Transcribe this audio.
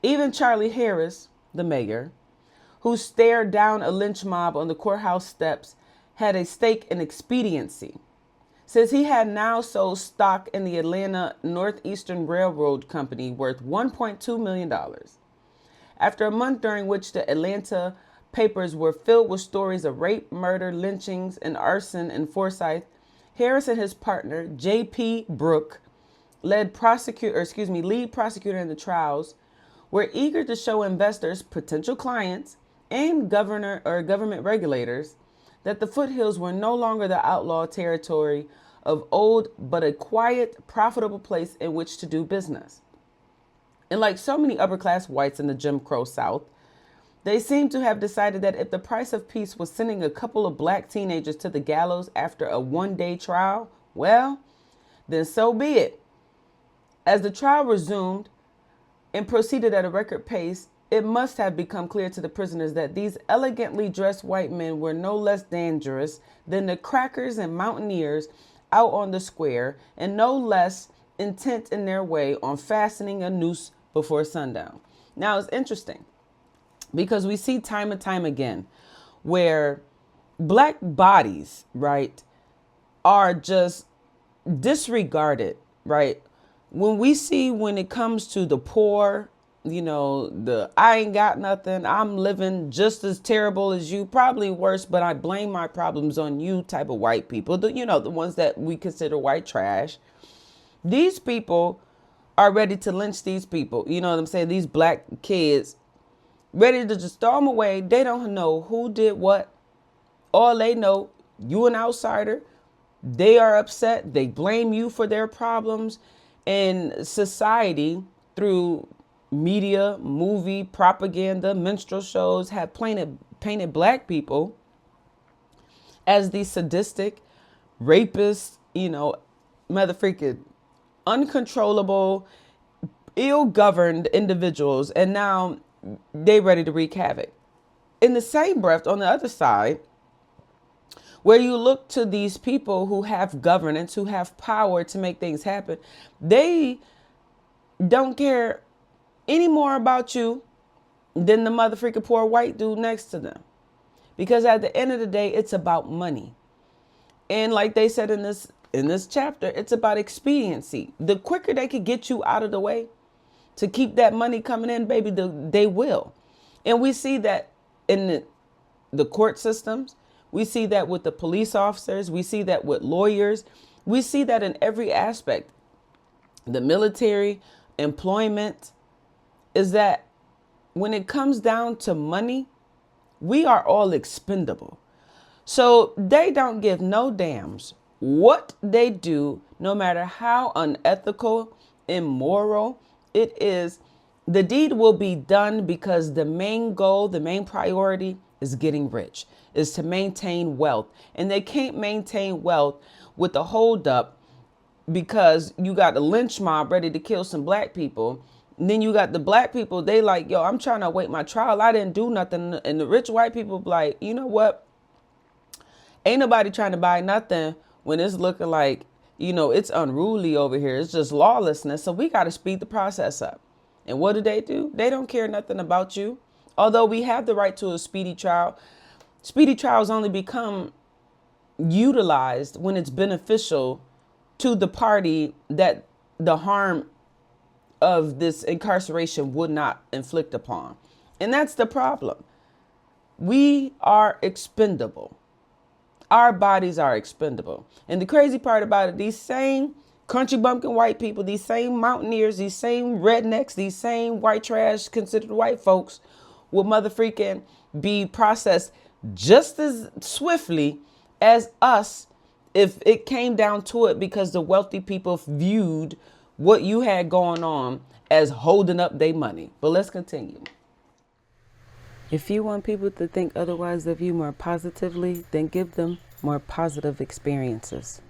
Even Charlie Harris, the mayor, who stared down a lynch mob on the courthouse steps, had a stake in expediency, says he had now sold stock in the Atlanta Northeastern Railroad Company worth $1.2 million. After a month during which the Atlanta papers were filled with stories of rape, murder, lynchings, and arson in Forsyth, Harris and his partner, J.P. Brooke, lead prosecutor in the trials, were eager to show investors, potential clients, and government regulators that the foothills were no longer the outlaw territory of old, but a quiet, profitable place in which to do business. And like so many upper class whites in the Jim Crow South, they seem to have decided that if the price of peace was sending a couple of black teenagers to the gallows after a one-day trial, well, then so be it. As the trial resumed and proceeded at a record pace, it must have become clear to the prisoners that these elegantly dressed white men were no less dangerous than the crackers and mountaineers out on the square, and no less intent in their way on fastening a noose before sundown. Now, it's interesting because we see time and time again where black bodies, right, are just disregarded, right? When it comes to the poor, I ain't got nothing, I'm living just as terrible as you, probably worse, but I blame my problems on you type of white people, the ones that we consider white trash. These people are ready to lynch these people. You know what I'm saying? These black kids ready to just throw them away. They don't know who did what. All they know, you an outsider. They are upset. They blame you for their problems. And society, through media, movie, propaganda, minstrel shows, have painted black people as these sadistic, rapists, mother freaking uncontrollable, ill-governed individuals. And now they ready to wreak havoc. In the same breath, on the other side, where you look to these people who have governance, who have power to make things happen, they don't care any more about you than the mother freaking poor white dude next to them. Because at the end of the day, it's about money. And like they said in this chapter, it's about expediency. The quicker they could get you out of the way to keep that money coming in, baby, they will. And we see that in the court systems. We see that with the police officers. We see that with lawyers. We see that in every aspect. The military, employment, is that when it comes down to money, we are all expendable. So they don't give no damns what they do, no matter how unethical, immoral it is. The deed will be done because the main goal, the main priority is getting rich, is to maintain wealth. And they can't maintain wealth with a holdup because you got a lynch mob ready to kill some black people. And then you got the black people, they like, yo, I'm trying to await my trial. I didn't do nothing. And the rich white people like, you know what? Ain't nobody trying to buy nothing when it's looking like, it's unruly over here. It's just lawlessness. So we got to speed the process up. And what do? They don't care nothing about you. Although we have the right to a speedy trial, speedy trials only become utilized when it's beneficial to the party that the harm of this incarceration would not inflict upon. And that's the problem. We are expendable. Our bodies are expendable. And the crazy part about it, these same country bumpkin white people, these same mountaineers, these same rednecks, these same white trash considered white folks will mother freaking be processed just as swiftly as us if it came down to it, because the wealthy people viewed what you had going on as holding up their money. But let's continue. If you want people to think otherwise of you more positively, then give them more positive experiences.